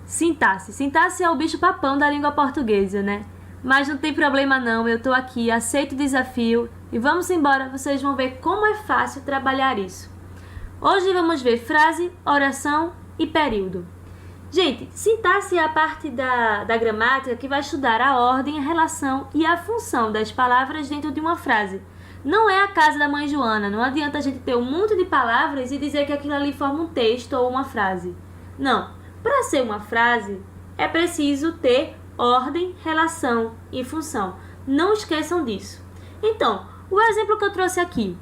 Sintaxe. Sintaxe é o bicho-papão da língua portuguesa, né? Mas não tem problema não, eu tô aqui, aceito o desafio e vamos embora, vocês vão ver como é fácil trabalhar isso. Hoje vamos ver frase, oração e período. Gente, sintaxe é a parte da gramática que vai estudar a ordem, a relação e a função das palavras dentro de uma frase. Não é a casa da mãe Joana, não adianta a gente ter um monte de palavras e dizer que aquilo ali forma um texto ou uma frase. Não, para ser uma frase é preciso ter ordem, relação e função. Não esqueçam disso. Então, o exemplo que eu trouxe aqui.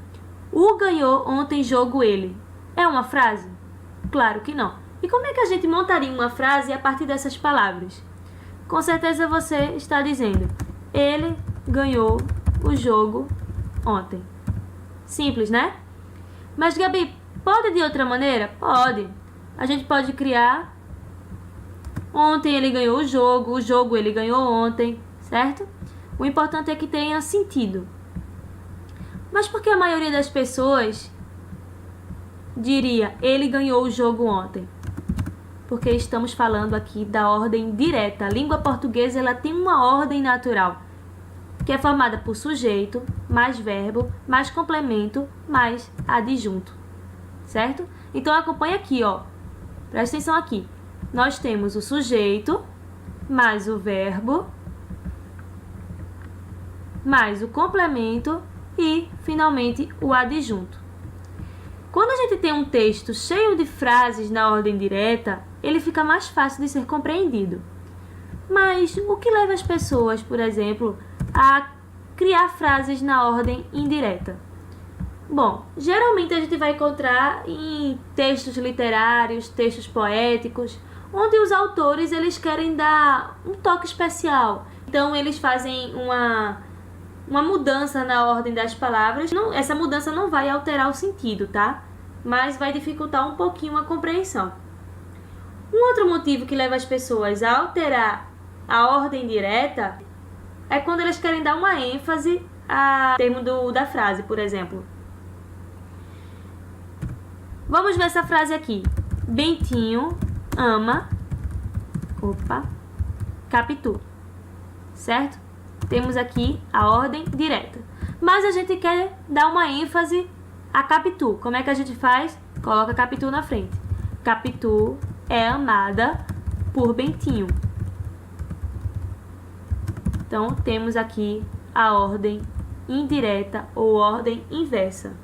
O ganhou ontem jogo ele. É uma frase? Claro que não. E como é que a gente montaria uma frase a partir dessas palavras? Com certeza você está dizendo: ele ganhou o jogo ontem. Simples, né? Mas, Gabi, pode de outra maneira? Pode. A gente pode criar: ontem ele ganhou o jogo ele ganhou ontem, certo? O importante é que tenha sentido. Mas por que a maioria das pessoas diria ele ganhou o jogo ontem? Porque estamos falando aqui da ordem direta. A língua portuguesa ela tem uma ordem natural, que é formada por sujeito, mais verbo, mais complemento, mais adjunto, certo? Então acompanha aqui, ó. Presta atenção aqui. Nós temos o sujeito, mais o verbo, mais o complemento e, finalmente, o adjunto. Quando a gente tem um texto cheio de frases na ordem direta, ele fica mais fácil de ser compreendido. Mas o que leva as pessoas, por exemplo, a criar frases na ordem indireta? Bom, geralmente a gente vai encontrar em textos literários, textos poéticos, onde os autores eles querem dar um toque especial. Então eles fazem uma mudança na ordem das palavras. Essa mudança não vai alterar o sentido, tá? Mas vai dificultar um pouquinho a compreensão. Um outro motivo que leva as pessoas a alterar a ordem direta é quando eles querem dar uma ênfase ao termo da frase, por exemplo. Vamos ver essa frase aqui. Bentinho ama Capitu, certo? Temos aqui a ordem direta. Mas a gente quer dar uma ênfase a Capitu. Como é que a gente faz? Coloca Capitu na frente. Capitu é amada por Bentinho. Então, temos aqui a ordem indireta ou ordem inversa.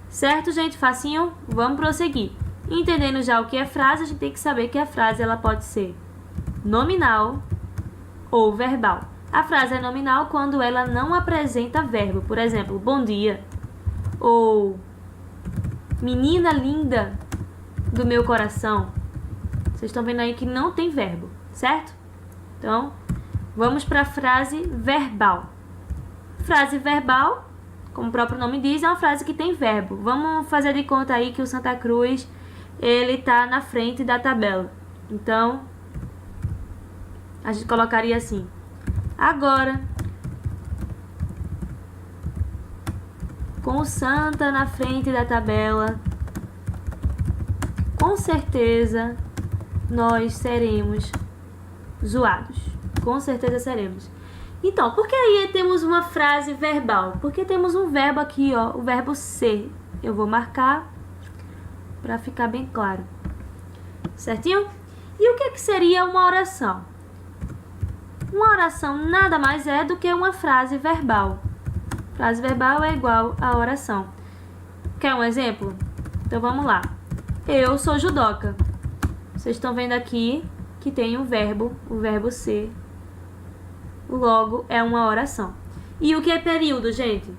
Certo, gente? Facinho? Vamos prosseguir. Entendendo já o que é frase, a gente tem que saber que a frase ela pode ser nominal ou verbal. A frase é nominal quando ela não apresenta verbo. Por exemplo, bom dia. Ou menina linda do meu coração. Vocês estão vendo aí que não tem verbo, certo? Então, vamos para a frase verbal. Frase verbal, como o próprio nome diz, é uma frase que tem verbo. Vamos fazer de conta aí que o Santa Cruz ele está na frente da tabela. Então, a gente colocaria assim: agora, com o Santa na frente da tabela, com certeza nós seremos zoados. Com certeza seremos. Então, por que aí temos uma frase verbal? Porque temos um verbo aqui, ó, o verbo ser. Eu vou marcar para ficar bem claro. Certinho? E o que seria uma oração? Uma oração nada mais é do que uma frase verbal. Frase verbal é igual a oração. Quer um exemplo? Então vamos lá. Eu sou judoca. Vocês estão vendo aqui que tem o verbo ser. Logo é uma oração. E o que é período, gente?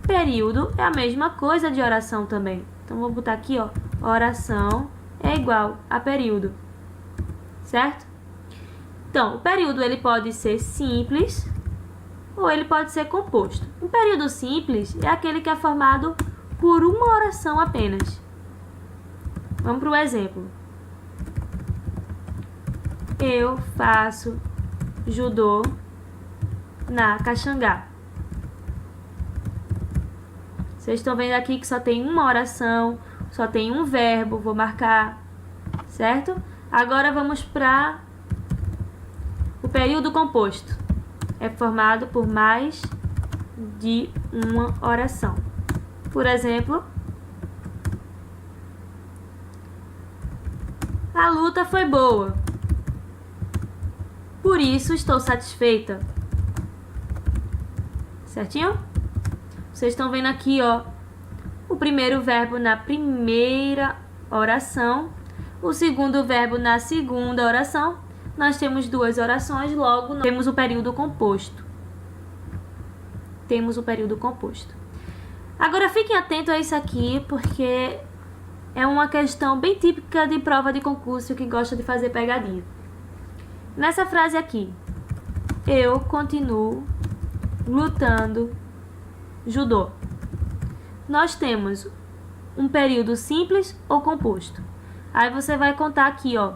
Período é a mesma coisa de oração também. Então vou botar aqui, ó, oração é igual a período. Certo? Então, o período ele pode ser simples ou ele pode ser composto. Um período simples é aquele que é formado por uma oração apenas. Vamos para o exemplo. Eu faço judô na Caxangá. Vocês estão vendo aqui que só tem uma oração, só tem um verbo, vou marcar, certo? Agora vamos para o período composto. É formado por mais de uma oração. Por exemplo, a luta foi boa. Por isso estou satisfeita. Certinho? Vocês estão vendo aqui, ó, o primeiro verbo na primeira oração, o segundo verbo na segunda oração. Nós temos duas orações, logo temos o período composto. Temos o período composto. Agora fiquem atentos a isso aqui, porque é uma questão bem típica de prova de concurso que gosta de fazer pegadinha. Nessa frase aqui, eu continuo lutando judô. Nós temos um período simples ou composto. Aí você vai contar aqui, ó.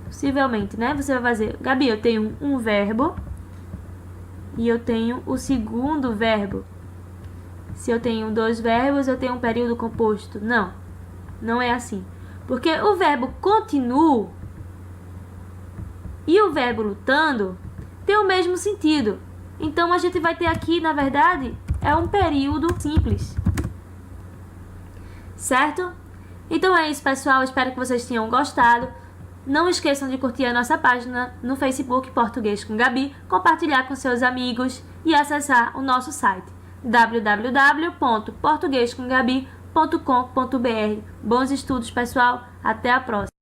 Possivelmente, né? Você vai fazer, Gabi, eu tenho um verbo e eu tenho o segundo verbo. Se eu tenho dois verbos, eu tenho um período composto. Não, não é assim. Porque o verbo continuo e o verbo lutando tem o mesmo sentido. Então, a gente vai ter aqui, na verdade, é um período simples. Certo? Então é isso, pessoal. Espero que vocês tenham gostado. Não esqueçam de curtir a nossa página no Facebook Português com Gabi, compartilhar com seus amigos e acessar o nosso site www.portuguescomgabi.com.br. Bons estudos, pessoal. Até a próxima.